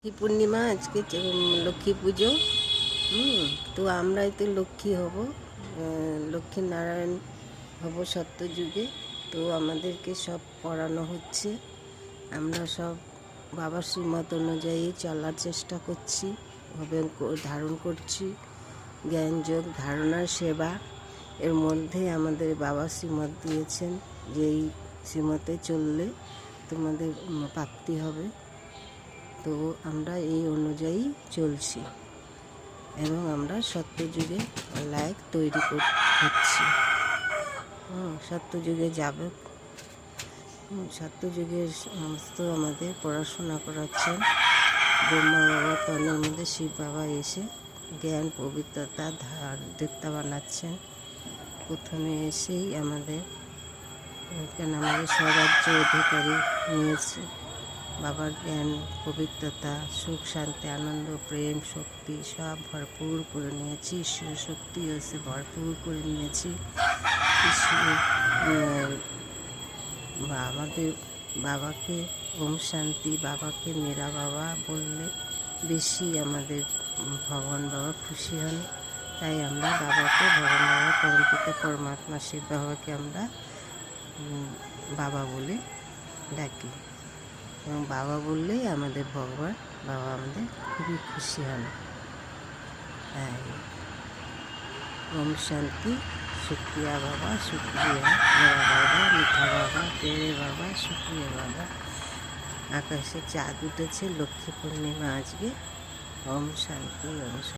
লক্ষ্মী পূর্ণিমা আজকে লক্ষ্মী পুজো। তো আমরাই তো লক্ষ্মী হব, লক্ষ্মী নারায়ণ হব সত্যযুগে। তো আমাদেরকে সব পড়ানো হচ্ছে, আমরা সব বাবার শ্রীমত অনুযায়ী চলার চেষ্টা করছি, হবে ধারণ করছি। জ্ঞানযোগ ধারণার সেবা এর মধ্যে আমাদের বাবা শ্রীমত দিয়েছেন যে এই শ্রীমতে চললে তোমাদের প্রাপ্তি হবে। তো আমরা এই অনুযায়ী চলছি এবং আমরা সত্যযুগে লাইক তৈরি হচ্ছি। সত্যযুগে যাবে, সত্যযুগের সমস্ত আমাদের পড়াশোনা করাচ্ছেন ব্রহ্মা বাবা, তনের মধ্যে শিব বাবা এসে জ্ঞান পবিত্রতা দেবতা বানাচ্ছেন। প্রথমে এসেই আমাদের স্বরাজ্য অধিকারী নিয়েছে বাবার জ্ঞান পবিত্রতা সুখ শান্তি আনন্দ প্রেম শক্তি সব ভরপুর করে নিয়েছি। ঈশ্বর শক্তি এসে ভরপুর করে নিয়েছি। আমাদের বাবাকে ওম শান্তি বাবাকে মেরা বাবা বললে বেশি আমাদের ভগবান বাবা খুশি হন। তাই আমরা বাবাকে ভগবান বাবা পরমপিতা পরমাত্মা শিব বাবাকে আমরা বাবা বলে ডাকি এবং বাবা বললেই আমাদের ভগবান বাবা আমাদের খুবই খুশি হন। ওম শান্তি, শুক্রিয়া বাবা, শুক্রিয়া মেরা বাবা, মিঠা বাবা, তেরে বাবা, শুক্রিয়া বাবা। আকাশে চাঁদ উঠেছে, লক্ষ্মী পূর্ণিমা আজকে। ওম শান্তি, ওম শান্তি।